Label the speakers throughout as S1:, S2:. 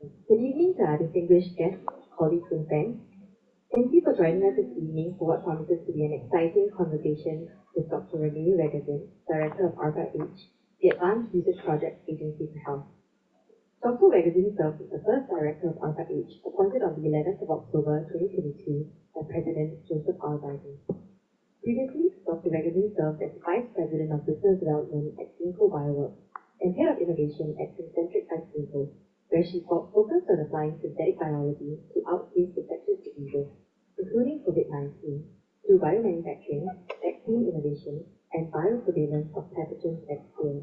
S1: Good evening to our distinguished guests, colleagues and friends. Thank you for joining us this evening for what promises to be an exciting conversation with Dr. Renee Wegrzyn, Director of ARPA-H, the Advanced Research Projects Agency for Health. Dr. Wegrzyn served as the first Director of ARPA-H, appointed on the 11th of October 2022 by President Joseph R. Biden. Previously, Dr. Wegrzyn served as Vice President of Business Development at Ginkgo Bioworks and Head of Innovation at Concentric Science Ginkgo, where she focused on applying synthetic biology to outpace infectious diseases, including COVID-19, through biomanufacturing, vaccine innovation, and biosurveillance of pathogens at scale.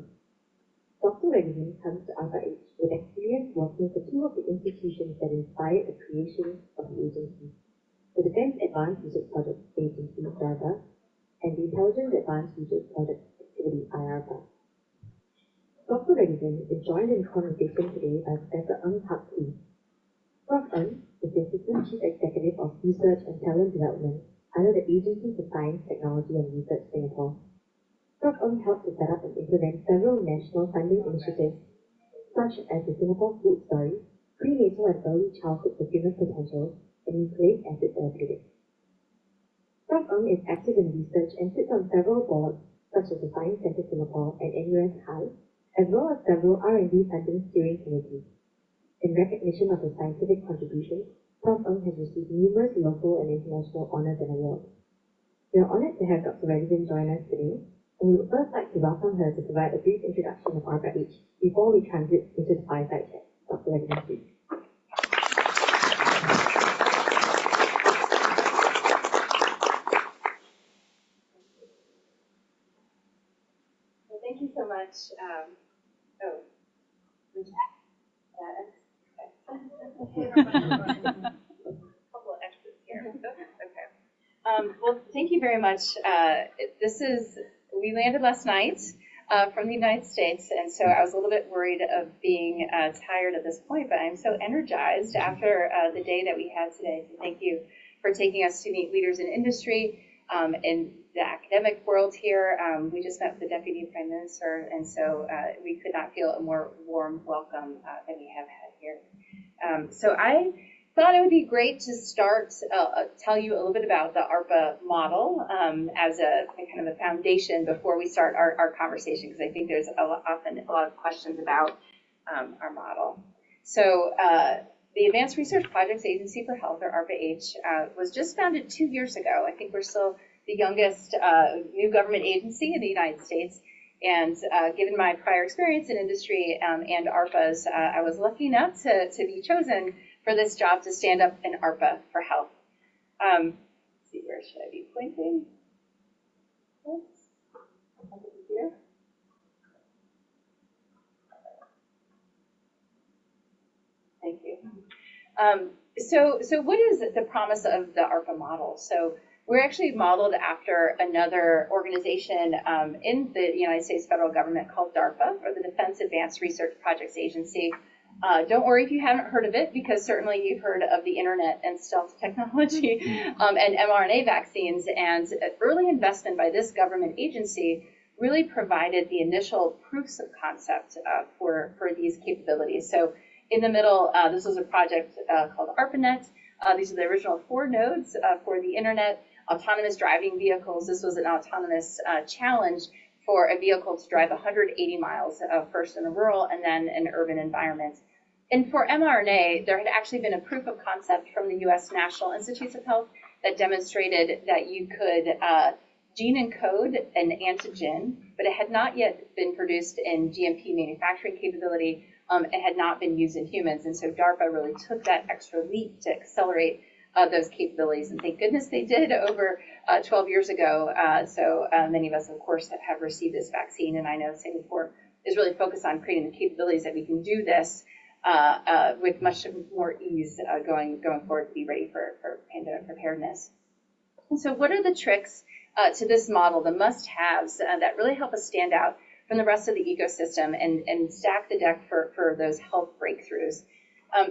S1: Dr. Wegrzyn comes to ARPA-H with experience working for two of the institutions that inspired the creation of the agency, the Defense Advanced Research Projects Agency, DARPA, and the Intelligence Advanced Research Projects Activity, IARPA. Dr. Wegrzyn is joined in conversation today by Professor Ng Huck Hui. Prof Ng is the Assistant Chief Executive of Research and Talent Development under the Agency for Science, Technology and Research, Singapore. Prof Ng helped to set up and implement several national funding initiatives, such as the Singapore Food Story, Prenatal and Early Childhood Fulfillment Potential, and Nucleic Acid Therapeutics. Prof Ng is active in research and sits on several boards, such as the Science Centre Singapore and NUS High, as well as several R&D funding steering committees. In recognition of his scientific contributions, Prof Ng has received numerous local and international honors and awards. We are honored to have Dr. Wegrzyn join us today, and we would first like to welcome her to provide a brief introduction of ARPA-H before we transit into the fireside chat. Dr. Wegrzyn, please.
S2: Thank you so much. Couple of extras here. Okay. Well, thank you very much. We landed last night from the United States, and so I was a little bit worried of being tired at this point, but I'm so energized after the day that we had today. So thank you for taking us to meet leaders in industry, in the academic world here. We just met with the Deputy Prime Minister, and so we could not feel a more warm welcome than we have had here. So I thought it would be great to start, tell you a little bit about the ARPA model as a kind of a foundation before we start our conversation, because I think there's often a lot of questions about our model. So the Advanced Research Projects Agency for Health, or ARPA-H, was just founded 2 years ago. I think we're still the youngest new government agency in the United States. And given my prior experience in industry and ARPAs, I was lucky enough to be chosen for this job to stand up an ARPA for health. Let's see, where should I be pointing? Oops. Here. Thank you. So what is the promise of the ARPA model? So we're actually modeled after another organization in the United States federal government called DARPA, or the Defense Advanced Research Projects Agency. Don't worry if you haven't heard of it, because certainly you've heard of the internet and stealth technology and mRNA vaccines. And early investment by this government agency really provided the initial proofs of concept for these capabilities. So in the middle, this was a project called ARPANET. These are the original 4 nodes for the internet. Autonomous driving vehicles. This was an autonomous challenge for a vehicle to drive 180 miles, first in a rural and then an urban environment. And for mRNA, there had actually been a proof of concept from the U.S. National Institutes of Health that demonstrated that you could gene encode an antigen, but it had not yet been produced in GMP manufacturing capability. It had not been used in humans. And so DARPA really took that extra leap to accelerate those capabilities, and thank goodness they did over 12 years ago. So many of us, of course, have received this vaccine, and I know Singapore is really focused on creating the capabilities that we can do this with much more ease going forward to be ready for pandemic preparedness. And so what are the tricks to this model, the must-haves that really help us stand out from the rest of the ecosystem and stack the deck for those health breakthroughs?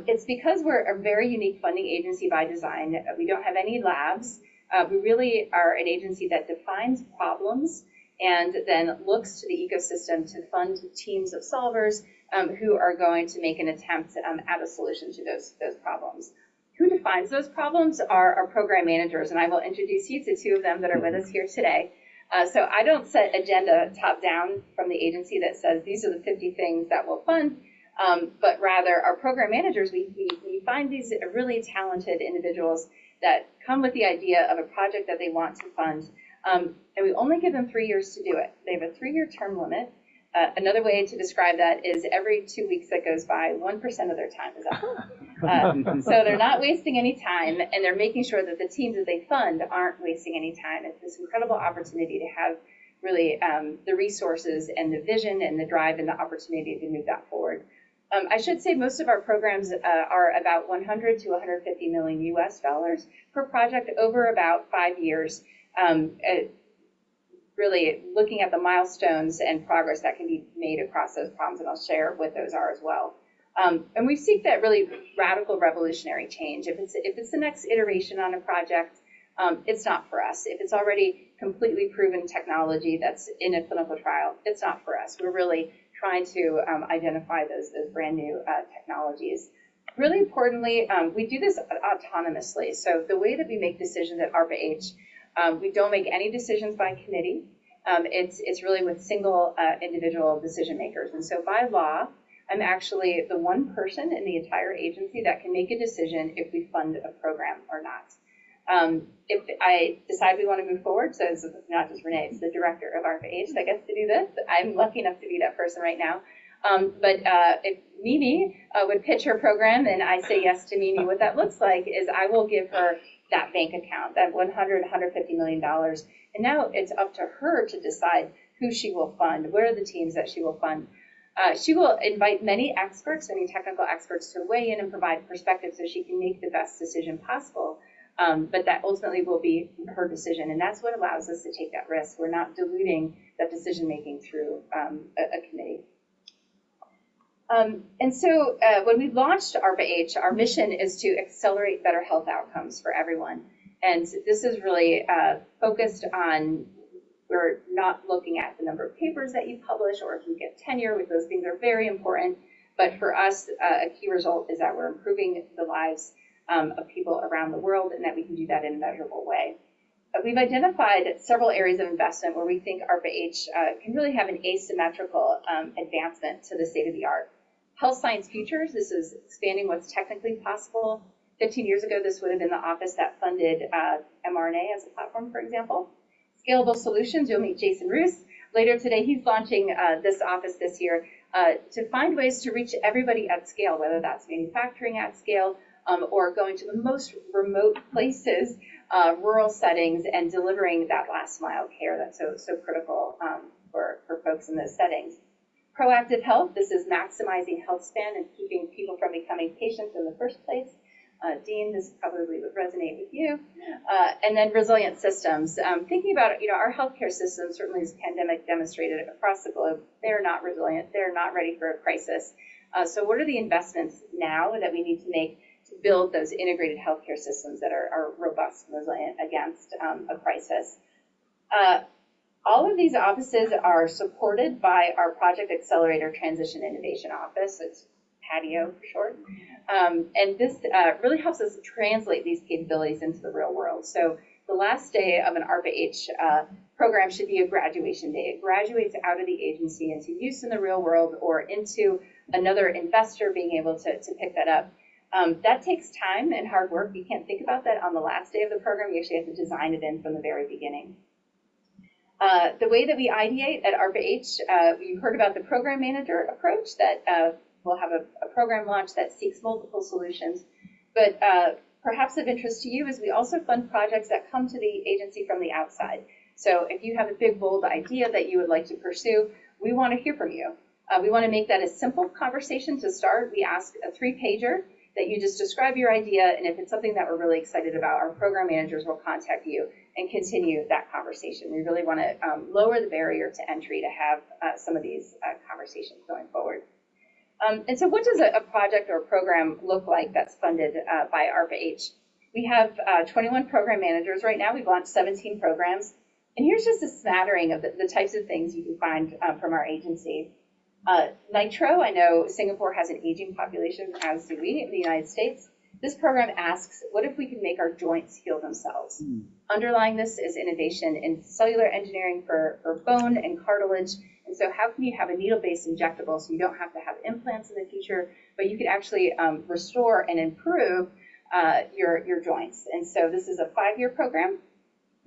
S2: It's because we're a very unique funding agency by design. We don't have any labs. We really are an agency that defines problems and then looks to the ecosystem to fund teams of solvers who are going to make an attempt at a solution to those problems. Who defines those problems are our program managers, and I will introduce you to two of them that are with us here today. So I don't set agenda top down from the agency that says these are the 50 things that we'll fund, but rather our program managers, we find these really talented individuals that come with the idea of a project that they want to fund, and we only give them 3 years to do it. They have a 3-year term limit. Another way to describe that is every 2 weeks that goes by, 1% of their time is up. So they're not wasting any time, and they're making sure that the teams that they fund aren't wasting any time. It's this incredible opportunity to have really the resources and the vision and the drive and the opportunity to move that forward. I should say most of our programs are about 100 to 150 million US dollars per project over about 5 years. Really looking at the milestones and progress that can be made across those problems, and I'll share what those are as well. And we seek that really radical revolutionary change. If it's the next iteration on a project, it's not for us. If it's already completely proven technology that's in a clinical trial, it's not for us. We're really trying to identify those brand new technologies. Really importantly, we do this autonomously. So the way that we make decisions at ARPA-H, we don't make any decisions by committee. It's really with single individual decision makers. And so by law, I'm actually the one person in the entire agency that can make a decision if we fund a program or not. If I decide we want to move forward, so it's not just Renee, it's the director of ARPA-H that gets to do this. I'm lucky enough to be that person right now. But if Mimi would pitch her program and I say yes to Mimi, what that looks like is I will give her that bank account, that $150 million. And now it's up to her to decide who she will fund, what are the teams that she will fund. She will invite many experts, many technical experts, to weigh in and provide perspective so she can make the best decision possible. But that ultimately will be her decision, and that's what allows us to take that risk. We're not diluting that decision making through a committee. And so when we launched ARPA-H, our mission is to accelerate better health outcomes for everyone. And this is really focused on, we're not looking at the number of papers that you publish or if you get tenure, with those things are very important. But for us, a key result is that we're improving the lives of people around the world, and that we can do that in a measurable way. We've identified several areas of investment where we think ARPA-H can really have an asymmetrical advancement to the state of the art. Health science futures, this is expanding what's technically possible. 15 years ago, this would have been the office that funded mRNA as a platform, for example. Scalable solutions, you'll meet Jason Roos later today. He's launching this office this year to find ways to reach everybody at scale, whether that's manufacturing at scale or going to the most remote places, rural settings, and delivering that last mile care that's so critical for folks in those settings. Proactive health, this is maximizing health span and keeping people from becoming patients in the first place. Dean, this probably would resonate with you. And then resilient systems. Thinking about, our healthcare system, certainly as pandemic demonstrated across the globe, they're not resilient. They're not ready for a crisis. So what are the investments now that we need to make to build those integrated healthcare systems that are robust and resilient against a crisis? All of these offices are supported by our Project Accelerator Transition Innovation Office. It's PATIO for short. And this really helps us translate these capabilities into the real world. So the last day of an ARPA-H program should be a graduation day. It graduates out of the agency into use in the real world or into another investor being able to pick that up. That takes time and hard work. You can't think about that on the last day of the program. You actually have to design it in from the very beginning. The way that we ideate at ARPA-H, you heard about the program manager approach that we'll have a program launch that seeks multiple solutions. But perhaps of interest to you is we also fund projects that come to the agency from the outside. So if you have a big, bold idea that you would like to pursue, we want to hear from you. We want to make that a simple conversation to start. We ask a 3-pager that you just describe your idea, and if it's something that we're really excited about, our program managers will contact you and continue that conversation. We really want to lower the barrier to entry to have some of these conversations going forward. And so what does a project or a program look like that's funded by ARPA-H? We have 21 program managers right now. We've launched 17 programs. And here's just a smattering of the types of things you can find from our agency. Nitro, I know Singapore has an aging population, as do we in the United States. This program asks, what if we can make our joints heal themselves? Underlying this is innovation in cellular engineering for bone and cartilage. And so how can you have a needle-based injectable so you don't have to have implants in the future, but you could actually restore and improve your joints? And so this is a 5-year program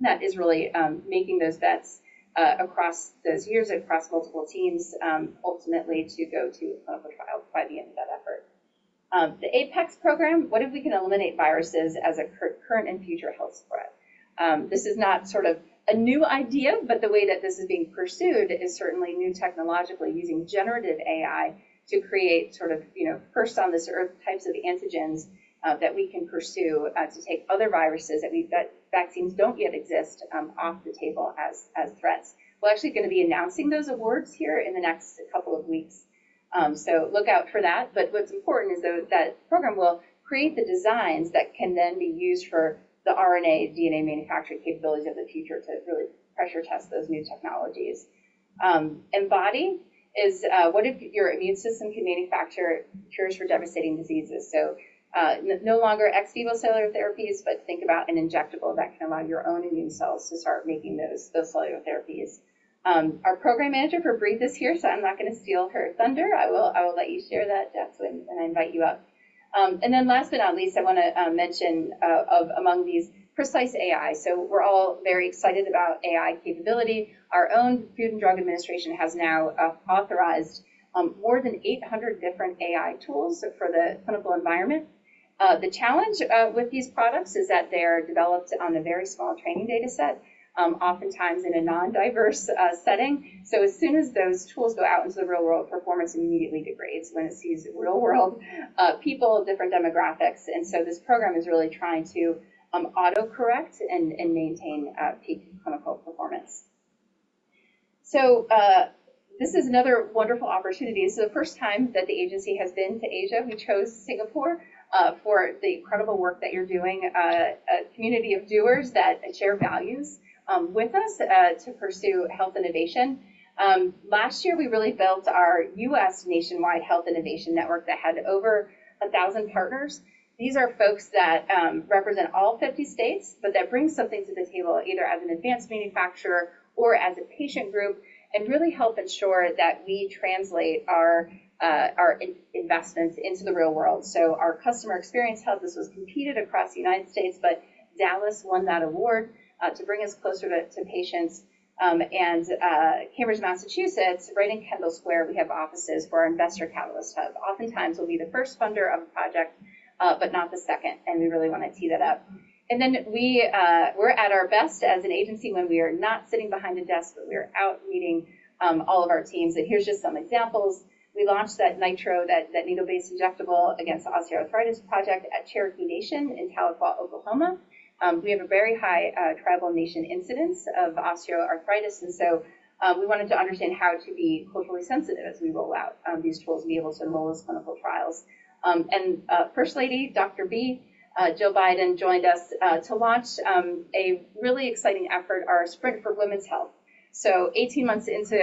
S2: that is really making those bets across those years, across multiple teams, ultimately to go to clinical trial by the end of that effort. The APEX program, what if we can eliminate viruses as a current and future health threat? This is not sort of a new idea, but the way that this is being pursued is certainly new technologically, using generative AI to create sort of, first on this earth types of antigens that we can pursue to take other viruses that vaccines don't yet exist off the table as threats. We're actually going to be announcing those awards here in the next couple of weeks. So look out for that. But what's important is that program will create the designs that can then be used for the RNA, DNA manufacturing capabilities of the future to really pressure test those new technologies. Embody is what if your immune system can manufacture cures for devastating diseases? So no longer ex vivo cellular therapies, but think about an injectable that can allow your own immune cells to start making those cellular therapies. Our program manager for Breathe is here, so I'm not going to steal her thunder. I will let you share that, Jeff, when I invite you up. And then last but not least, I want to mention among these precise AI. So we're all very excited about AI capability. Our own Food and Drug Administration has now authorized more than 800 different AI tools for the clinical environment. The challenge with these products is that they're developed on a very small training data set, oftentimes in a non-diverse setting. So as soon as those tools go out into the real world, performance immediately degrades when it sees real world people, different demographics. And so this program is really trying to auto-correct and maintain peak clinical performance. So this is another wonderful opportunity. This is the first time that the agency has been to Asia. We chose Singapore for the incredible work that you're doing, a community of doers that share values with us to pursue health innovation. Last year, we really built our U.S. nationwide health innovation network that had over 1,000 partners. These are folks that represent all 50 states, but that bring something to the table either as an advanced manufacturer or as a patient group, and really help ensure that we translate our investments into the real world. So our customer experience hub, this was competed across the United States, but Dallas won that award to bring us closer to patients. And Cambridge, Massachusetts, right in Kendall Square, we have offices for our Investor Catalyst Hub. Oftentimes we'll be the first funder of a project, but not the second, and we really want to tee that up. And then we're at our best as an agency when we are not sitting behind a desk, but we are out meeting all of our teams. And here's just some examples. We launched that Nitro, that needle-based injectable against the osteoarthritis project at Cherokee Nation in Tahlequah, Oklahoma. We have a very high tribal nation incidence of osteoarthritis, and so we wanted to understand how to be culturally sensitive as we roll out these tools and be able to enroll those clinical trials. And First Lady, Dr. B, Jill Biden, joined us to launch a really exciting effort, our Sprint for Women's Health. So 18 months into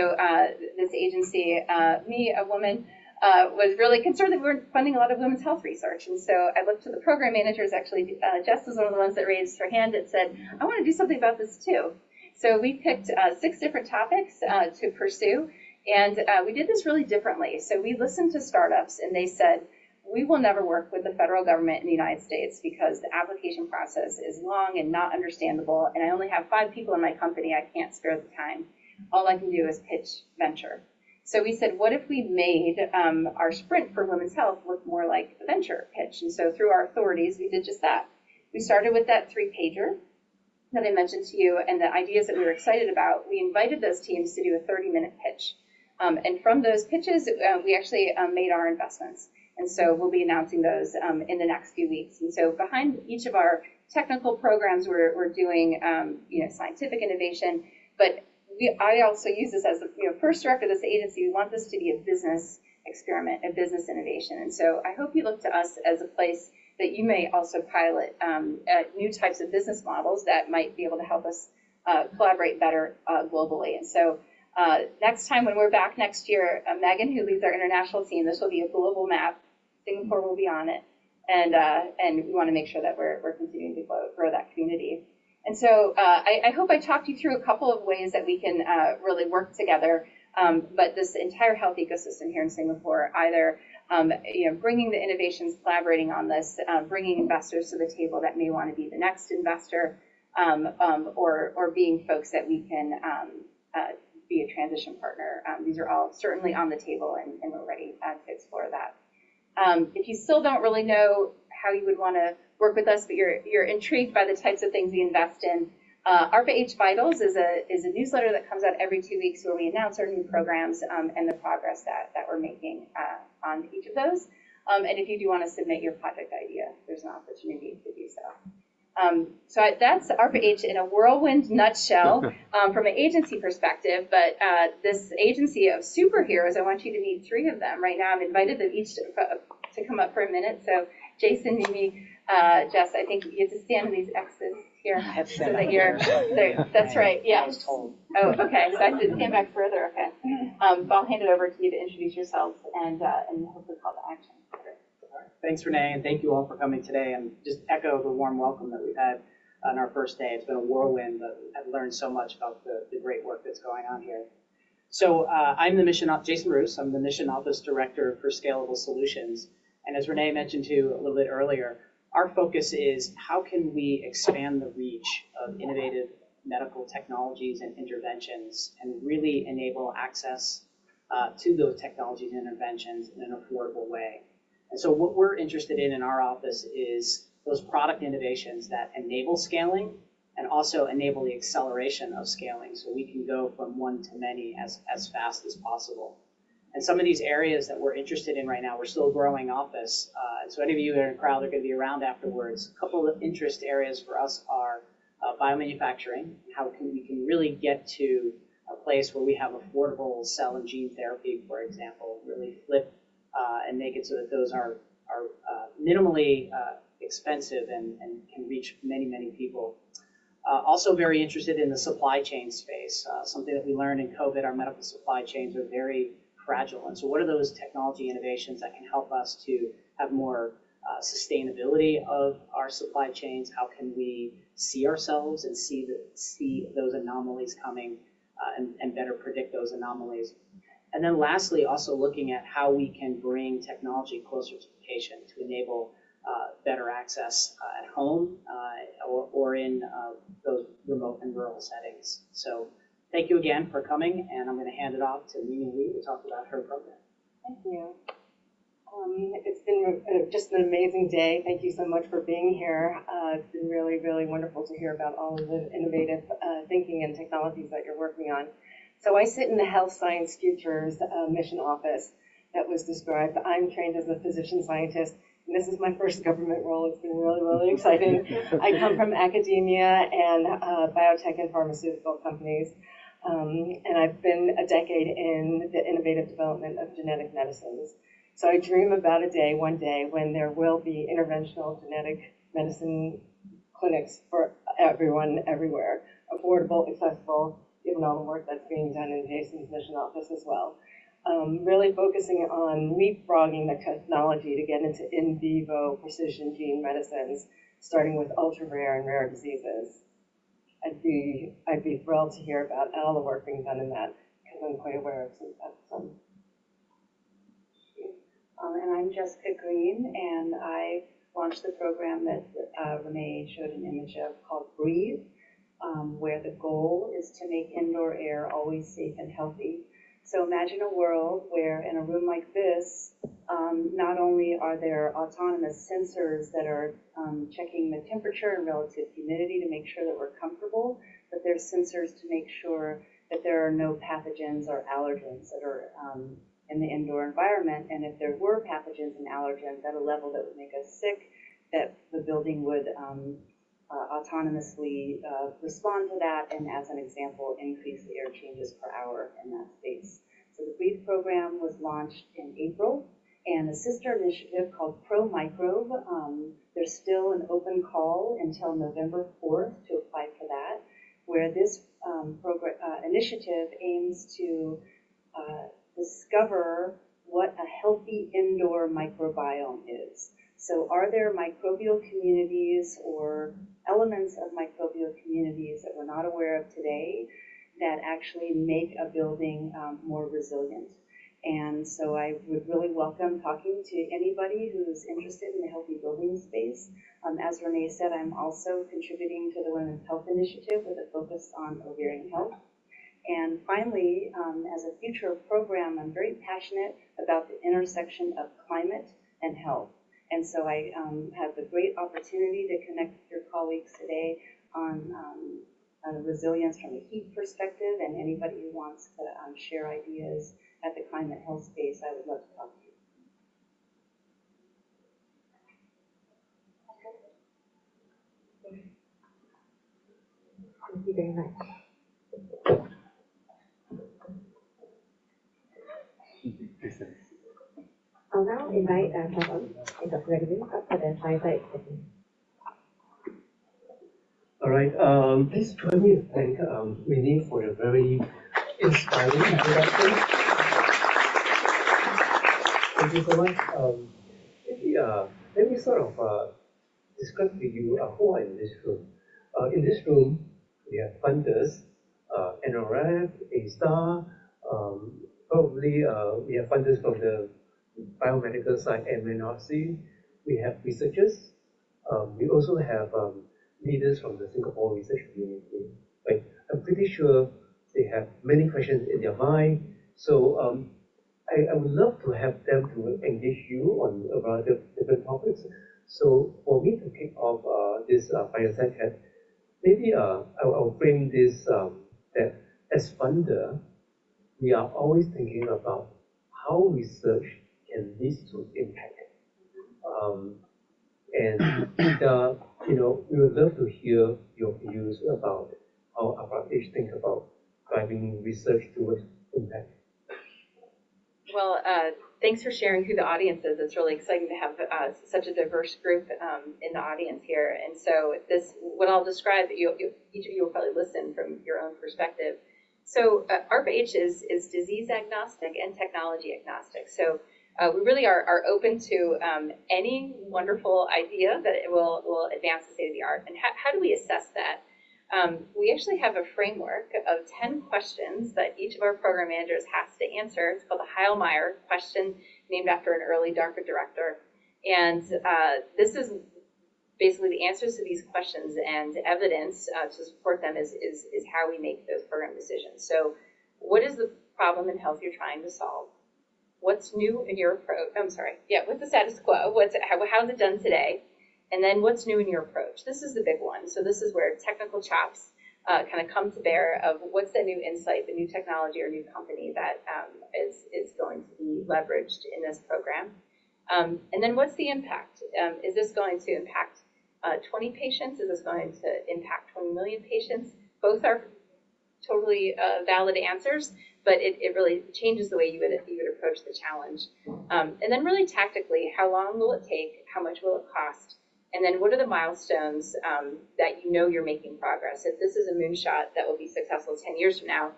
S2: this agency, me, a woman, was really concerned that we weren't funding a lot of women's health research. And so I looked to the program managers. Actually, Jess was one of the ones that raised her hand and said, I want to do something about this too. So we picked 6 different topics to pursue. And we did this really differently. So we listened to startups, and they said, we will never work with the federal government in the United States because the application process is long and not understandable, and I only have 5 people in my company. I can't spare the time. All I can do is pitch venture. So we said, what if we made our Sprint for Women's Health look more like a venture pitch? And so through our authorities, we did just that. We started with that 3-pager that I mentioned to you, and the ideas that we were excited about. We invited those teams to do a 30-minute pitch. And from those pitches, we actually made our investments. And so we'll be announcing those in the next few weeks. And so behind each of our technical programs, we're doing scientific innovation. But I also use this as the first director of this agency. We want this to be a business experiment, a business innovation. And so I hope you look to us as a place that you may also pilot new types of business models that might be able to help us collaborate better globally. And so Next time when we're back next year, Megan, who leads our international team, this will be a global map. Singapore will be on it, and we want to make sure that we're continuing to grow that community. And so I hope I talked you through a couple of ways that we can really work together. But this entire health ecosystem here in Singapore, either bringing the innovations, collaborating on this, bringing investors to the table that may want to be the next investor, or being folks that we can be a transition partner. These are all certainly on the table, and we're ready to explore that. If you still don't really know how you would want to work with us, but you're intrigued by the types of things we invest in, ARPA-H Vitals is a newsletter that comes out every 2 weeks where we announce our new programs and the progress that we're making on each of those. And if you do want to submit your project idea, there's an opportunity to do so. So that's ARPA-H in a whirlwind nutshell from an agency perspective. But this agency of superheroes, I want you to meet 3 of them. Right now, I've invited them each to come up for a minute. So Jason, Mimi, Jess, I think you get to stand in these X's here. So that you're there. That's right. Yeah. Oh, okay. So I have to stand back further. Okay. So I'll hand it over to you to introduce yourselves and hopefully call to action.
S3: Thanks, Renee, and thank you all for coming today. And just echo the warm welcome that we've had on our first day. It's been a whirlwind, but I've learned so much about the great work that's going on here. So I'm Jason Roos. I'm the Mission Office Director for Scalable Solutions. And as Renee mentioned too a little bit earlier, our focus is how can we expand the reach of innovative medical technologies and interventions and really enable access to those technologies and interventions in an affordable way. And so what we're interested in our office is those product innovations that enable scaling and also enable the acceleration of scaling so we can go from one to many as fast as possible. And some of these areas that we're interested in right now, we're still a growing office. So any of you in the crowd are going to be around afterwards. A couple of interest areas for us are biomanufacturing, how we can really get to a place where we have affordable cell and gene therapy, for example, really flip and make it so that those are minimally expensive and can reach many, many people. Also very interested in the supply chain space, something that we learned in COVID. Our medical supply chains are very fragile. And so what are those technology innovations that can help us to have more sustainability of our supply chains? How can we see ourselves and see those anomalies coming and better predict those anomalies? And then lastly, also looking at how we can bring technology closer to the patient to enable better access at home or in those remote and rural settings. So thank you again for coming, and I'm going to hand it off to Mimi Lee to talk about her program.
S4: Thank you. It's been just an amazing day. Thank you so much for being here. It's been really, really wonderful to hear about all of the innovative thinking and technologies that you're working on. So I sit in the Health Science Futures Mission Office that was described. I'm trained as a physician scientist, and this is my first government role. It's been really, really exciting. I come from academia and biotech and pharmaceutical companies. And I've been a decade in the innovative development of genetic medicines. So I dream about one day, when there will be interventional genetic medicine clinics for everyone, everywhere, affordable, accessible, given all the work that's being done in Jason's mission office as well. Really focusing on leapfrogging the technology to get into in vivo precision gene medicines, starting with ultra rare and rare diseases. I'd be thrilled to hear about all the work being done in that, because I'm quite aware of some.
S5: And I'm Jessica Green, and I launched the program that Renee showed an image of called Breathe, where the goal is to make indoor air always safe and healthy. So imagine a world where in a room like this, not only are there autonomous sensors that are checking the temperature and relative humidity to make sure that we're comfortable, but there's sensors to make sure that there are no pathogens or allergens that are in the indoor environment. And if there were pathogens and allergens at a level that would make us sick, that the building would autonomously respond to that, and as an example, increase the air changes per hour in that space. So the Breathe program was launched in April, and a sister initiative called Pro Microbe, there's still an open call until November 4th to apply for that. where this initiative aims to discover what a healthy indoor microbiome is. So are there microbial communities or elements of microbial communities that we're not aware of today that actually make a building more resilient? And so I would really welcome talking to anybody who's interested in the healthy building space. As Renee said, I'm also contributing to the Women's Health Initiative with a focus on ovarian health. And finally, as a future program, I'm very passionate about the intersection of climate and health. And so I have the great opportunity to connect with your colleagues today on resilience from a heat perspective, and anybody who wants to share ideas at the climate health space, I would love to talk to you.
S1: Thank you very much. I'll now invite Prof and Dr. Wegrzyn up for the Fireside session.
S6: All right, please join me to thank Renee for a very inspiring introduction. Thank you so much. Let me sort of describe to you who are in this room. In this room, we have funders, NRF, A-Star, probably we have funders from the biomedical side, MNRC. We have researchers. We also have leaders from the Singapore research community. Right? I'm pretty sure they have many questions in their mind. So I would love to have them to engage you on a variety of different topics. So for me to kick off this fireside chat, maybe I'll frame this that as funder, we are always thinking about how research can lead to impact. And we would love to hear your views about how ARPA-H think about driving research towards impact.
S2: Well, thanks for sharing who the audience is. It's really exciting to have such a diverse group in the audience here. And so what I'll describe, each of you will probably listen from your own perspective. So ARPA-H is disease agnostic and technology agnostic. So we really are open to any wonderful idea that it will advance the state of the art. And how do we assess that? We actually have a framework of 10 questions that each of our program managers has to answer. It's called the Heilmeyer question, named after an early DARPA director. And this is basically the answers to these questions, and evidence to support them is how we make those program decisions. So what is the problem in health you're trying to solve? What's new in your approach? What's the status quo? How's it done today? And then what's new in your approach? This is the big one. So this is where technical chops kind of come to bear of what's the new insight, the new technology or new company that is going to be leveraged in this program. And then what's the impact? Is this going to impact 20 patients? Is this going to impact 20 million patients? Both are totally valid answers, but it really changes the way you would approach the challenge. And then really tactically, how long will it take? How much will it cost? And then what are the milestones that you know you're making progress? If this is a moonshot that will be successful 10 years from now,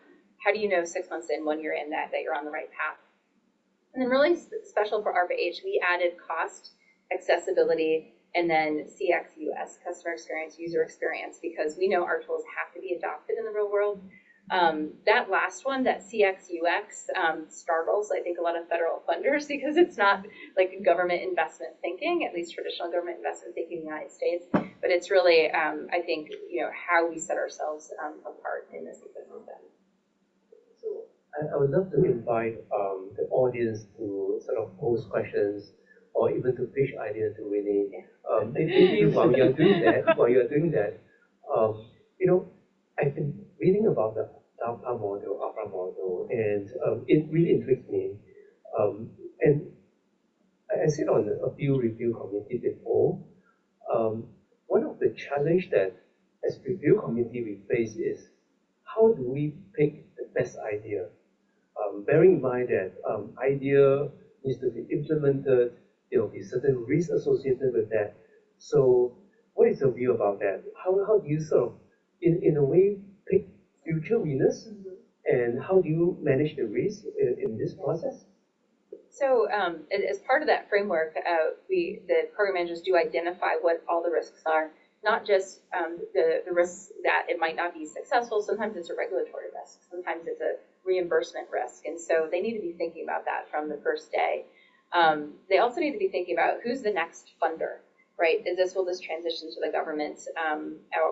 S2: how do you know 6 months in, 1 year in, that you're on the right path? And then really special for ARPA-H, we added cost, accessibility, and then CX/UX, customer experience, user experience, because we know our tools have to be adopted in the real world. That last one, that CX/UX, startles, I think, a lot of federal funders because it's not like government investment thinking, at least traditional government investment thinking in the United States, but it's really, I think, how we set ourselves apart in this ecosystem.
S6: So I would love to invite the audience to sort of pose questions or even to pitch ideas to Renee. Maybe while you're doing that, I've been reading about the ARPA model, and it really intrigues me. And I sit on a few review committees before. One of the challenge that as review committee we face is how do we pick the best idea? Bearing in mind that idea needs to be implemented, there will be certain risks associated with that. So what is your view about that? How do you sort of, in a way, future winners? And how do you manage the risk in this process?
S2: So as part of that framework, the program managers do identify what all the risks are, not just the risks that it might not be successful. Sometimes it's a regulatory risk. Sometimes it's a reimbursement risk. And so they need to be thinking about that from the first day. They also need to be thinking about who's the next funder, right? Will this transition to the government,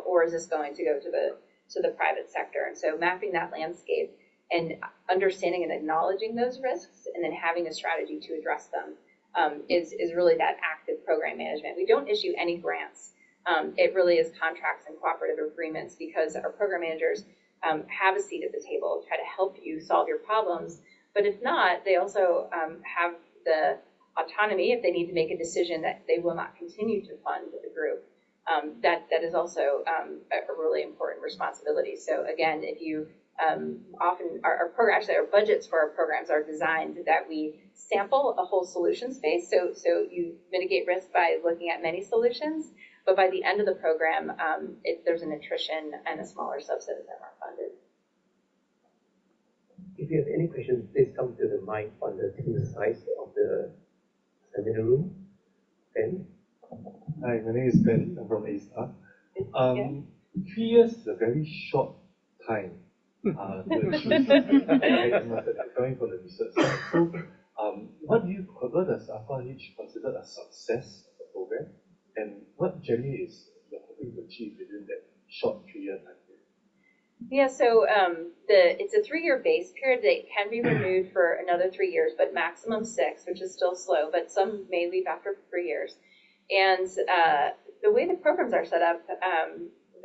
S2: or is this going to go to the private sector? And so mapping that landscape and understanding and acknowledging those risks, and then having a strategy to address them is really that active program management. We don't issue any grants. It really is contracts and cooperative agreements, because our program managers have a seat at the table, try to help you solve your problems. But if not, they also have the autonomy, if they need to make a decision that they will not continue to fund the group. That is also a really important responsibility. So again, if you often our program, actually our budgets for our programs are designed that we sample a whole solution space. So you mitigate risk by looking at many solutions, but by the end of the program, there's an attrition and a smaller subset of them are funded.
S6: If you have any questions, please come to the mic on the side of the seminar room. Ben?
S7: Hi, my name is Ben. I'm from A-Star. 3 years is a very short time to achieve. Coming from the research side. So, what does ARPA-H consider a success of the program, and what generally is you're hoping to achieve within that short 3-year time period?
S2: Yeah, so it's a 3-year base period that can be renewed for another 3 years, but maximum 6, which is still slow, but some may leave after 3 years. And the way the programs are set up,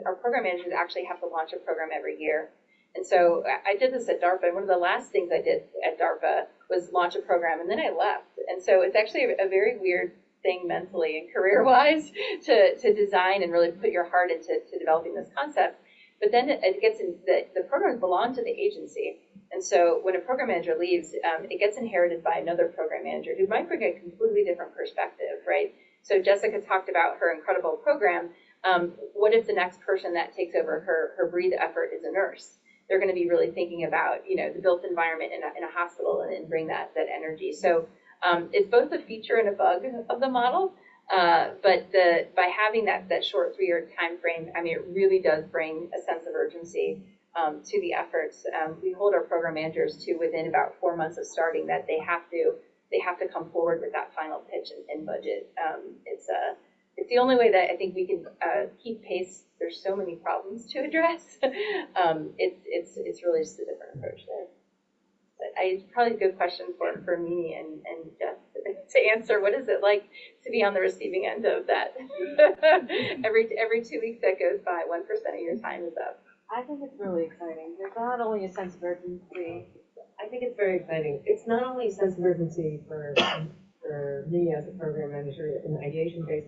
S2: our program managers actually have to launch a program every year. And so I did this at DARPA, and one of the last things I did at DARPA was launch a program, and then I left. And so it's actually a very weird thing mentally and career-wise to design and really put your heart into developing this concept. But then it gets in, the programs belong to the agency. And so when a program manager leaves, it gets inherited by another program manager who might bring a completely different perspective, right? So Jessica talked about her incredible program. What if the next person that takes over her breathe effort is a nurse? They're going to be really thinking about, the built environment in a hospital and bring that energy. So it's both a feature and a bug of the model. But by having that short 3-year time frame, I mean, it really does bring a sense of urgency to the efforts. We hold our program managers to within about 4 months of starting that they have to come forward with that final pitch and budget. It's the only way that I think we can keep pace. There's so many problems to address. It's really just a different approach there. But it's probably a good question for me and Jeff to answer. What is it like to be on the receiving end of that? every 2 weeks that goes by, 1% of your time is up.
S8: I think it's really exciting. There's not only a sense of urgency.
S4: I think it's very exciting. It's not only a sense of urgency for me as a program manager in the ideation phase,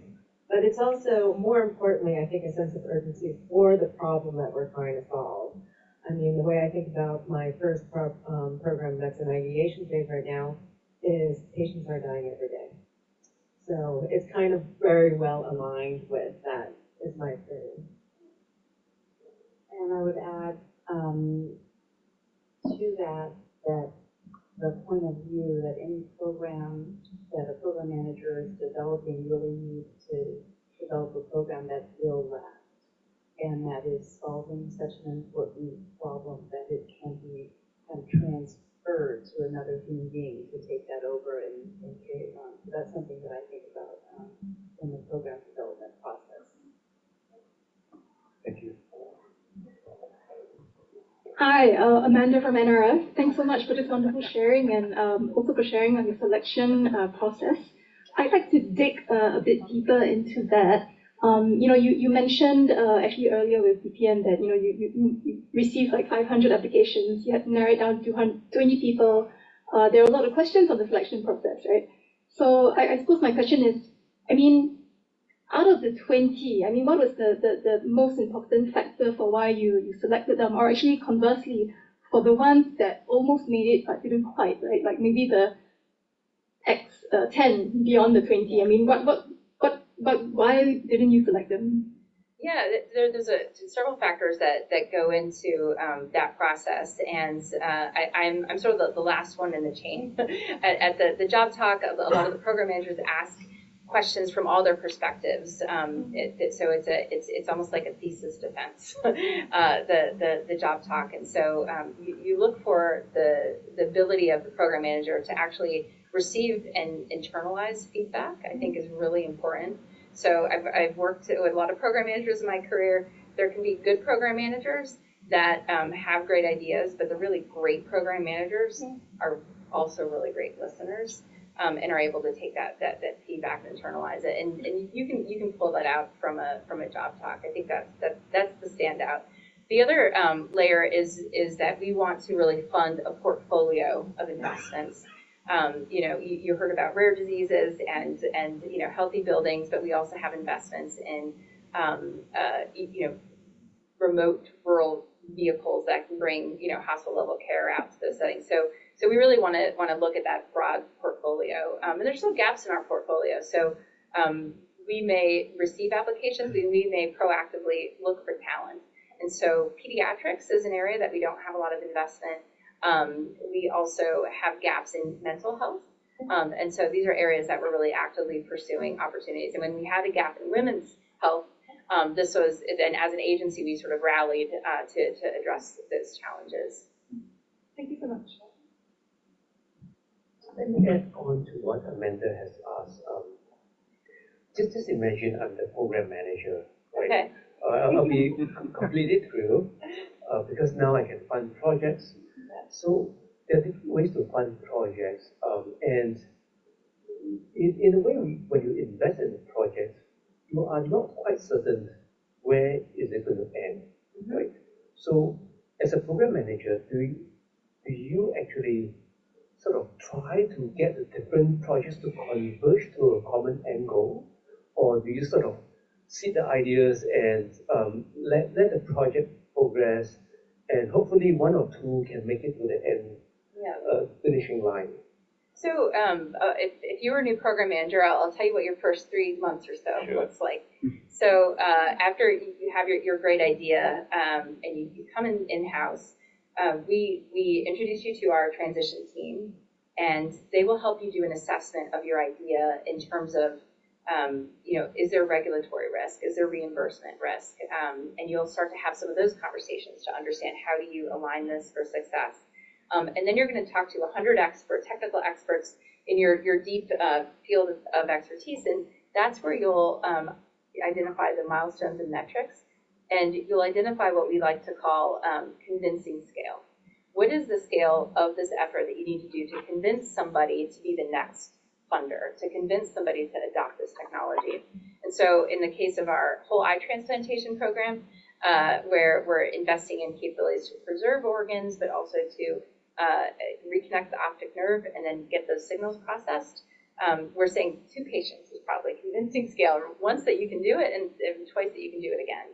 S4: but it's also, more importantly, I think, a sense of urgency for the problem that we're trying to solve. I mean, the way I think about my first program that's in ideation phase right now is patients are dying every day. So it's kind of very well aligned with that, is my experience.
S8: And I would add to that the point of view that any program that a program manager is developing really needs to develop a program that will last, and that is solving such an important problem that it can be kind of transferred to another human being to take that over and carry it on. So that's something that I think about in the program development process.
S7: Thank you.
S9: Hi, Amanda from NRF. Thanks so much for this wonderful sharing, and also for sharing on your selection process. I'd like to dig a bit deeper into that. You mentioned actually earlier with BPM that you received like 500 applications. You had to narrow it down to 20 people. There are a lot of questions on the selection process, right? So I suppose my question is, out of the 20, what was the most important factor for why you selected them? Or actually, conversely, for the ones that almost made it but didn't quite, right? Like maybe the X 10 beyond the 20. But why didn't you select them?
S2: Yeah, there's several factors that go into that process, and I'm sort of the last one in the chain. at the job talk, a lot of the program managers ask questions from all their perspectives. So it's almost like a thesis defense, the job talk, and so you look for the ability of the program manager to actually receive and internalize feedback. I think is really important. So I've worked with a lot of program managers in my career. There can be good program managers that have great ideas, but the really great program managers are also really great listeners and are able to take that feedback and internalize it. And you can pull that out from a job talk. I think that's the standout. The other layer is that we want to really fund a portfolio of investments. You heard about rare diseases and healthy buildings, but we also have investments in remote rural vehicles that can bring hospital level care out to those settings. So we really want to look at that broad portfolio, and there's still gaps in our portfolio. So we may receive applications, but we may proactively look for talent. And so pediatrics is an area that we don't have a lot of investment. We also have gaps in mental health. And so these are areas that we're really actively pursuing opportunities. And when we had a gap in women's health, and as an agency, we sort of rallied to address those challenges.
S9: Thank you so much.
S6: Let me add on to what Amanda has asked. Just imagine I'm the program manager, right?
S2: Okay.
S6: I'll be completely thrilled because now I can fund projects. So there are different ways to fund projects, and in a way, when you invest in a project, you are not quite certain where is it going to end, right? So as a program manager, do you actually sort of try to get the different projects to converge to a common end goal, or do you sort of seed the ideas and let the project progress, and hopefully one or two can make it to the end finishing line?
S2: So if you were a new program manager, I'll tell you what your first 3 months or so looks like. So after you have your great idea and you come in-house, we introduce you to our transition team, and they will help you do an assessment of your idea in terms of, is there regulatory risk? Is there reimbursement risk? And you'll start to have some of those conversations to understand how do you align this for success. And then you're going to talk to 100 technical experts in your deep field of expertise, and that's where you'll identify the milestones and metrics, and you'll identify what we like to call convincing scale. What is the scale of this effort that you need to do to convince somebody to be the next funder, to convince somebody to adopt this technology? And so in the case of our whole eye transplantation program, where we're investing in capabilities to preserve organs, but also to reconnect the optic nerve and then get those signals processed, we're saying 2 patients is probably convincing scale. Once that you can do it, and twice that you can do it again.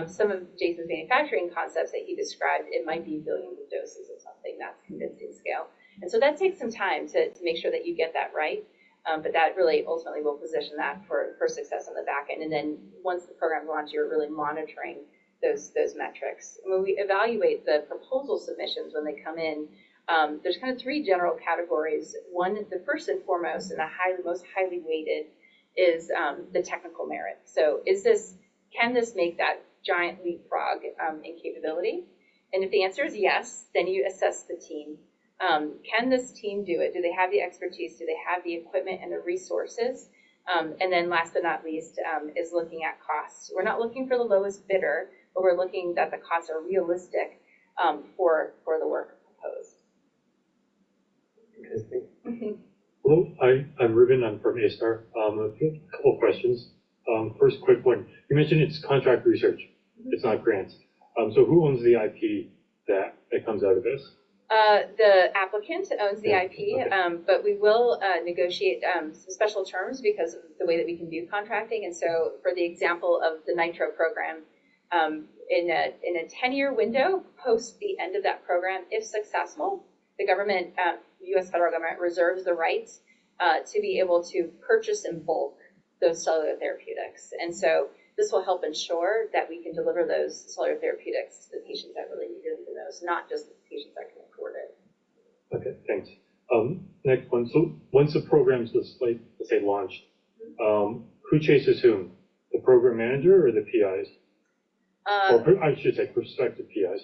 S2: Some of Jason's manufacturing concepts that he described, it might be billions of doses of something. That's convincing scale. And so that takes some time to make sure that you get that right. But that really ultimately will position that for success on the back end. And then once the program's launched, you're really monitoring those metrics. And when we evaluate the proposal submissions when they come in, there's kind of 3 general categories. One, the first and foremost, and the most highly weighted, is the technical merit. So can this make that giant leapfrog in capability? And if the answer is yes, then you assess the team. Can this team do it? Do they have the expertise? Do they have the equipment and the resources? And then last but not least is looking at costs. We're not looking for the lowest bidder, but we're looking that the costs are realistic for the work proposed.
S6: Interesting.
S10: Hello, I'm Ruben. I'm from A-Star. A couple of questions. First, quick one. You mentioned it's contract research. It's not grants. So who owns the IP that comes out of this?
S2: The applicant owns the IP,
S10: okay.
S2: But we will negotiate some special terms because of the way that we can do contracting. And so for the example of the NITRO program, in a 10-year window post the end of that program, if successful, the government, U.S. federal government, reserves the right to be able to purchase in bulk those cellular therapeutics. And so this will help ensure that we can deliver those cellular therapeutics to the patients that really need it the most, not just the patients that can afford it.
S10: Okay, thanks. Next one. So once the program's, let's say launched, who chases whom? The program manager or the PIs? Or I should say prospective PIs.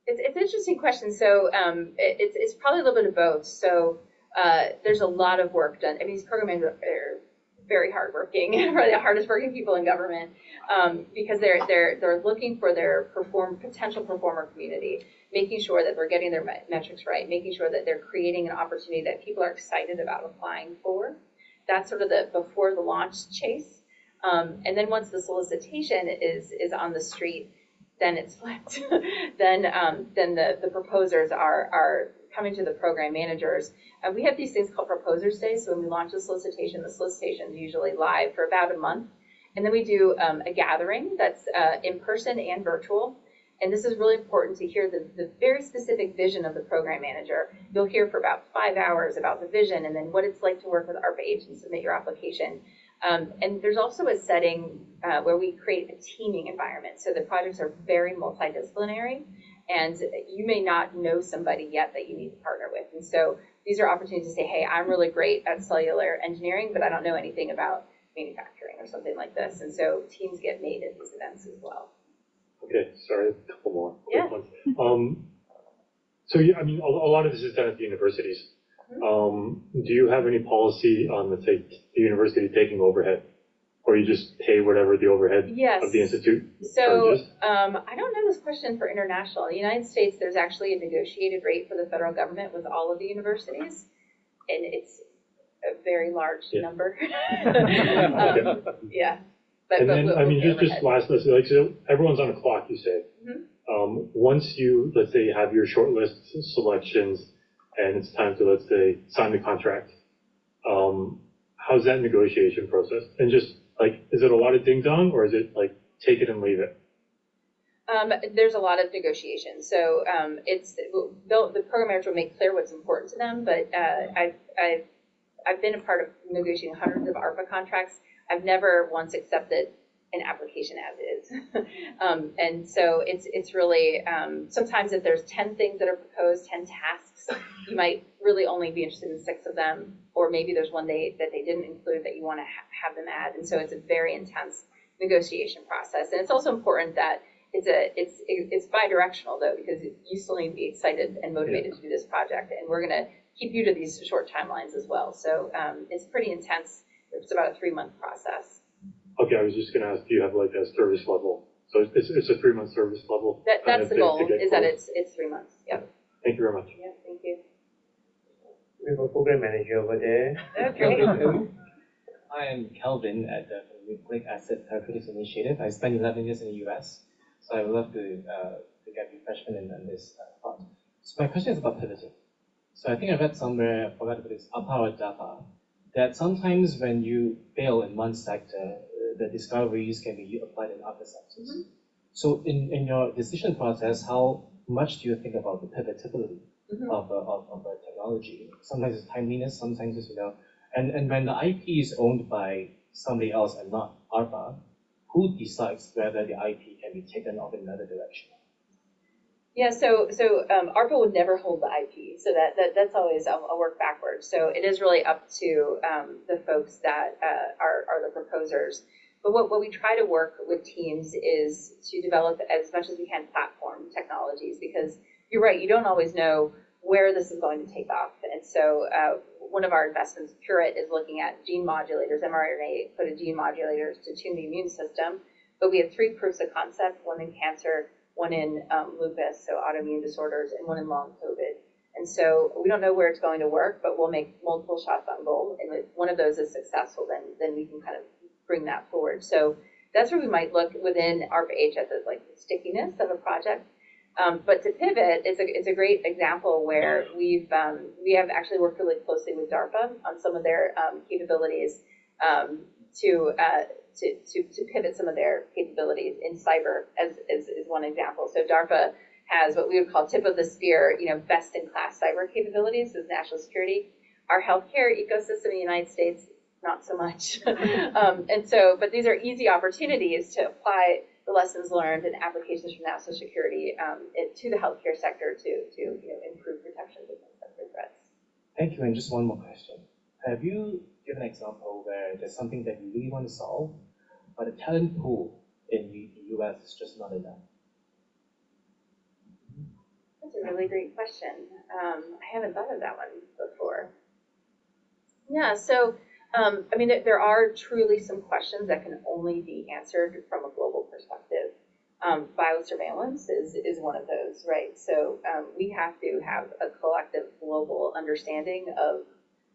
S2: It's an interesting question. So it's probably a little bit of both. So there's a lot of work done. I mean, these program managers are very hardworking, probably the hardest working people in government, because they're looking for their potential performer community, making sure that they're getting their metrics right, making sure that they're creating an opportunity that people are excited about applying for. That's sort of the before the launch chase. And then once the solicitation is on the street, then it's flipped. then the proposers are coming to the program managers. We have these things called proposers days. So when we launch the solicitation is usually live for about a month. And then we do a gathering that's in person and virtual. And this is really important to hear the very specific vision of the program manager. You'll hear for about 5 hours about the vision and then what it's like to work with ARPA-H and submit your application. And there's also a setting where we create a teaming environment. So the projects are very multidisciplinary, and you may not know somebody yet that you need to partner with. And so these are opportunities to say, hey, I'm really great at cellular engineering, but I don't know anything about manufacturing or something like this. And so teams get made at these events as well.
S10: Okay, sorry, a couple more quick
S2: Yeah.
S10: ones. So yeah, I mean, a lot of this is done at the universities. Do you have any policy on, let's say, the university taking overhead, or you just pay whatever the overhead of the institute charges?
S2: I don't know this question for international. In the United States, there's actually a negotiated rate for the federal government with all of the universities, and it's a very large number. Yeah.
S10: And then, I mean, just last, like, so everyone's on a clock, you say. Once you, let's say, have your short list selections, and it's time to, let's say, sign the contract, how's that negotiation process? And just, like, is it a lot of ding-dong, or is it, like, take it and leave it?
S2: There's a lot of negotiation. So the program manager will make clear what's important to them, but I've been a part of negotiating hundreds of ARPA contracts. I've never once accepted an application as is. And so it's really, sometimes if there's 10 things that are proposed, 10 tasks, you might really only be interested in 6 of them, or maybe there's one that they didn't include that you want to have them add. And so it's a very intense negotiation process. And it's also important that it's bi-directional though, because you still need to be excited and motivated to do this project. And we're going to keep you to these short timelines as well. So it's pretty intense. It's about a 3-month process.
S10: Okay, I was just going to ask, do you have like a service level? So it's a 3-month service level?
S2: That's the goal, is that it's 3 months. Yep.
S10: Thank you very much.
S2: Yeah, thank you.
S6: We have a program manager over there.
S2: Okay.
S11: I am Kelvin at the Nucleic Acid Therapeutics Initiative. I spent 11 years in the US, so I would love to get refreshment in this part. So my question is about pivoting. So I think I read somewhere, I forgot if it's ARPA or DARPA, that sometimes when you fail in one sector, the discoveries can be applied in other sectors. So in your decision process, how much do you think about the pivotability of a technology? Sometimes it's timeliness, sometimes it's, and when the IP is owned by somebody else and not ARPA, who decides whether the IP can be taken off in another direction?
S2: Yeah, so ARPA would never hold the IP, so that's always, I'll work backwards. So it is really up to the folks that are the proposers. But what we try to work with teams is to develop as much as we can platform technologies, because you're right, you don't always know where this is going to take off. And so one of our investments, Curate, is looking at gene modulators, mRNA-encoded gene modulators to tune the immune system. But we have 3 proofs of concept, one in cancer, one in lupus, so autoimmune disorders, and one in long COVID. And so we don't know where it's going to work, but we'll make multiple shots on goal. And if one of those is successful, then we can kind of bring that forward. So that's where we might look within ARPA-H at the stickiness of a project. But to pivot, it's a great example where we have actually worked really closely with DARPA on some of their capabilities to pivot some of their capabilities in cyber as one example. So DARPA has what we would call tip of the spear, best in class cyber capabilities as national security. Our healthcare ecosystem in the United States not so much. And so, but these are easy opportunities to apply the lessons learned and applications from national security to the healthcare sector to improve protections against sector threats.
S11: Thank you, and just one more question. Have you given an example where there's something that you really want to solve, but the talent pool in the US is just not enough?
S2: That's a really great question. I haven't thought of that one before. Yeah, so I mean, there are truly some questions that can only be answered from a global perspective. Biosurveillance is one of those, right? So we have to have a collective global understanding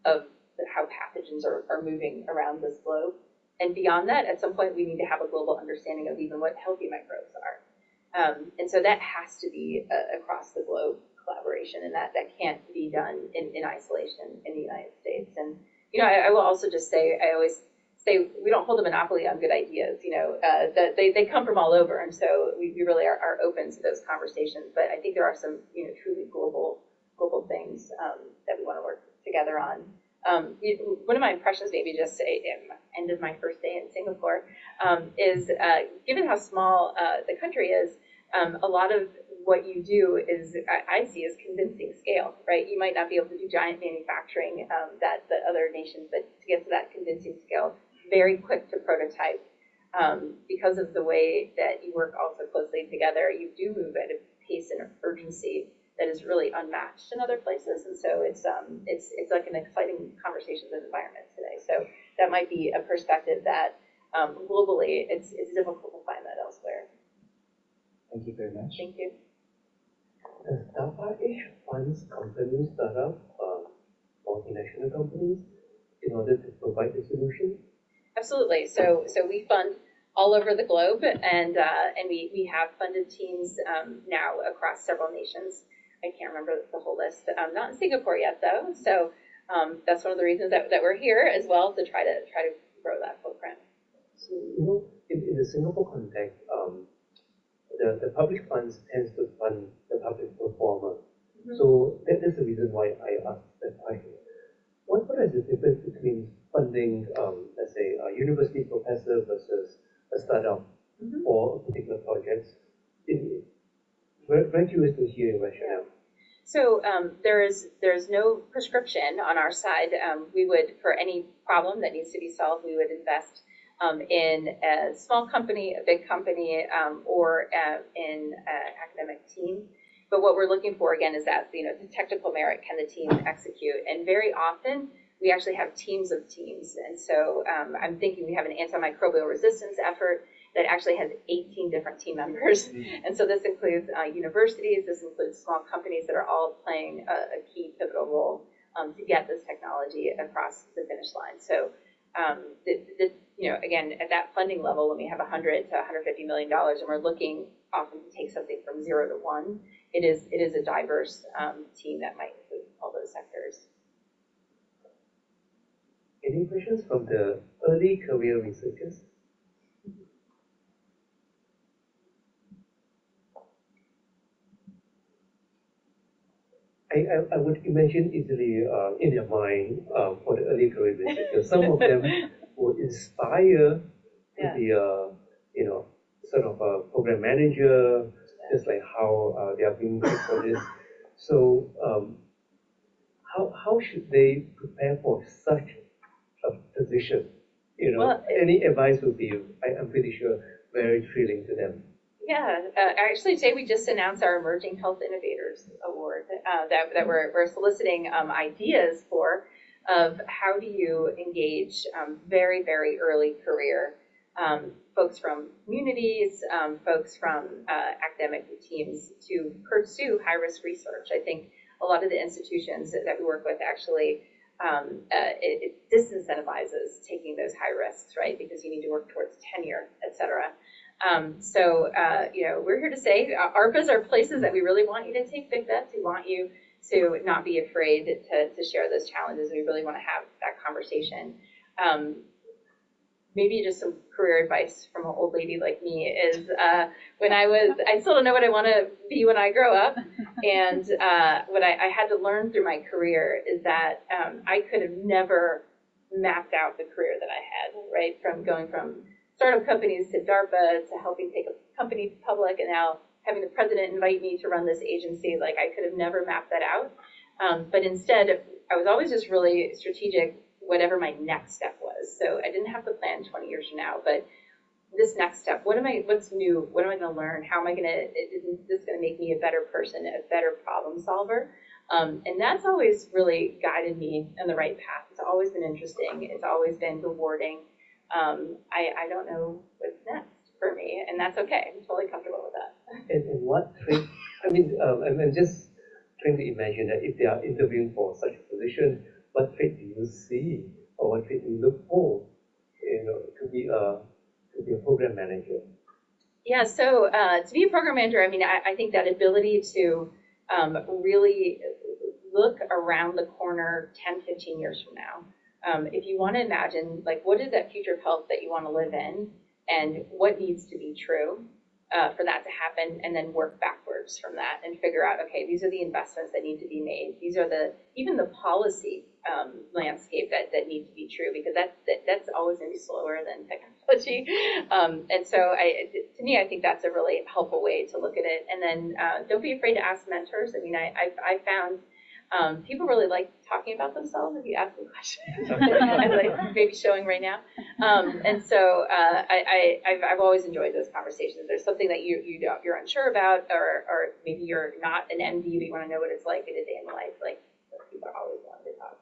S2: of how pathogens are moving around this globe. And beyond that, at some point, we need to have a global understanding of even what healthy microbes are. And so that has to be across the globe collaboration, and that can't be done in isolation in the United States. And I will also just say, I always say we don't hold a monopoly on good ideas. That they come from all over, and so we really are open to those conversations. But I think there are some truly global things that we want to work together on. One of my impressions, maybe just say end of my first day in Singapore, is given how small the country is, a lot of what you do is, I see as convincing scale, right? You might not be able to do giant manufacturing that other nations, but to get to that convincing scale, very quick to prototype. Because of the way that you work also closely together, you do move at a pace and urgency that is really unmatched in other places. And so it's like an exciting conversations and environment today. So that might be a perspective that globally it's difficult to find that elsewhere.
S11: Thank you very much.
S2: Thank you.
S6: Does ARPA-H funds companies, startup, multinational companies in order to provide the solution?
S2: Absolutely. So we fund all over the globe, and we have funded teams now across several nations. I can't remember the whole list. Not in Singapore yet, though. So that's one of the reasons that we're here as well, to try to grow that footprint.
S6: So in the Singapore context, the public funds tends to fund the public performer. Mm-hmm. So that's the reason why I asked that question. What is the difference between funding, let's say, a university professor versus a startup for a particular project? Very curious to hear your rationale.
S2: So there's no prescription on our side. We would, for any problem that needs to be solved, we would invest in a small company, a big company, or in an academic team. But what we're looking for, again, is that the technical merit, can the team execute? And very often, we actually have teams of teams. And so I'm thinking we have an antimicrobial resistance effort that actually has 18 different team members. And so this includes universities, this includes small companies that are all playing a key pivotal role to get this technology across the finish line. So again, at that funding level, when we have $100 to $150 million, and we're looking often to take something from 0 to 1, it is a diverse team that might include all those sectors.
S6: Any questions from the early career researchers? I would imagine easily in their mind for the early career researchers, some of them would inspire to be a sort of a program manager, just like how they are being paid for this. So how should they prepare for such a position? Any advice would be, I'm pretty sure, very thrilling to them.
S2: Yeah, actually today we just announced our Emerging Health Innovators Award that we're soliciting ideas for, of how do you engage very, very early career folks from communities, folks from academic teams to pursue high-risk research. I think a lot of the institutions that we work with actually it disincentivizes taking those high risks, right? Because you need to work towards tenure, et cetera. We're here to say ARPAs are places that we really want you to take big bets. We want you to not be afraid to share those challenges. We really want to have that conversation. Maybe just some career advice from an old lady like me is I still don't know what I want to be when I grow up. And what I had to learn through my career is that I could have never mapped out the career that I had, right? From going from startup companies to DARPA to helping take a company public, and now having the president invite me to run this agency. Like, I could have never mapped that out. But instead, I was always just really strategic, whatever my next step was. So I didn't have to plan 20 years from now, but this next step, what's new? What am I going to learn? How am I going to, is this going to make me a better person, a better problem solver? And that's always really guided me on the right path. It's always been interesting. It's always been rewarding. I don't know what's next for me, and that's okay. I'm totally comfortable with that.
S6: And what trait, I mean, I'm just trying to imagine that if they are interviewing for such a position, what trait do you see, or what trait do you look for, to be a program manager?
S2: Yeah, so to be a program manager, I mean, I think that ability to really look around the corner 10, 15 years from now. If you want to imagine, like, what is that future of health that you want to live in, and what needs to be true for that to happen, and then work backwards from that and figure out, okay, these are the investments that need to be made. These are even the policy landscape that need to be true, because that's always going to be slower than technology. And so to me, I think that's a really helpful way to look at it. And then don't be afraid to ask mentors. I mean, I found people really like talking about themselves if you ask them questions, like maybe showing right now. And so I've always enjoyed those conversations. There's something that you're unsure about, or maybe you're not an MD, but you want to know what it's like in a day in the life. Like, people are always wanting to talk.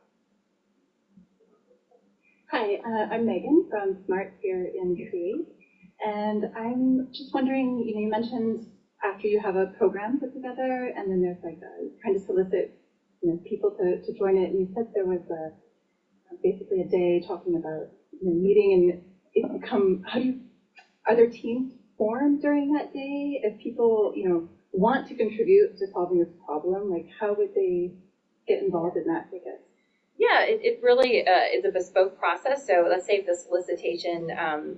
S9: Hi, I'm Megan from Smart here in Create, and I'm just wondering, you mentioned after you have a program put together, and then there's like trying to solicit people to join it, and you said there was basically a day talking about meeting, and it become, are there teams formed during that day? If people want to contribute to solving this problem, like how would they get involved in that, I guess?
S2: Yeah, it really is a bespoke process. So let's say if the solicitation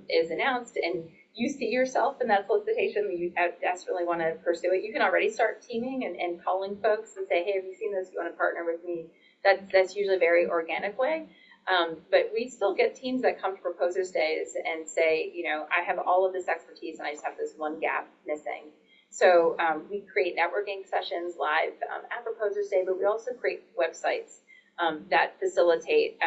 S2: is announced and you see yourself in that solicitation, you desperately want to pursue it, you can already start teaming and calling folks and say, hey, have you seen this? You want to partner with me? That's usually a very organic way. But we still get teams that come to Proposers Days and say, I have all of this expertise and I just have this one gap missing. So we create networking sessions live at Proposers Day, but we also create websites that facilitate,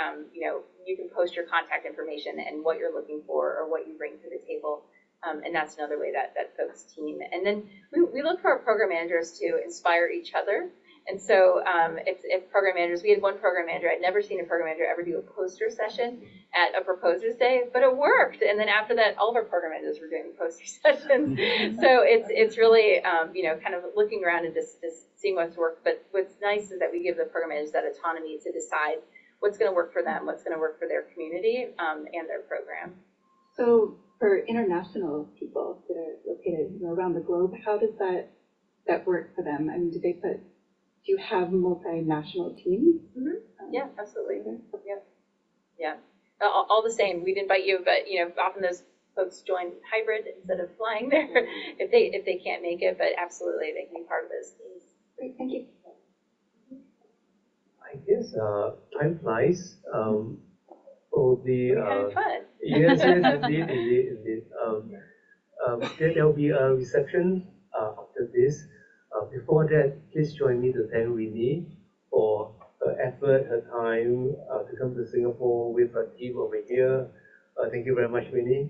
S2: you can post your contact information and what you're looking for or what you bring to the table. And that's another way that folks team. And then we look for our program managers to inspire each other. And so if program managers, we had one program manager, I'd never seen a program manager ever do a poster session at a Proposers Day, but it worked. And then after that, all of our program managers were doing poster sessions. So it's really, kind of looking around and just seeing what's worked. But what's nice is that we give the program managers that autonomy to decide what's going to work for them, what's going to work for their community and their program.
S9: So for international people that are located around the globe, how does that work for them? I mean, do you have multinational teams?
S2: Mm-hmm. Yeah, absolutely. Yeah. All the same. We'd invite you, but often those folks join hybrid instead of flying there if they can't make it. But absolutely, they can be part of those teams.
S9: Great, thank you.
S6: I guess time flies. Probably.
S2: We had fun.
S6: Yes, indeed. There will be a reception after this. Before that, please join me to thank Renee for her effort, her time to come to Singapore with her team over here. Thank you very much, Renee.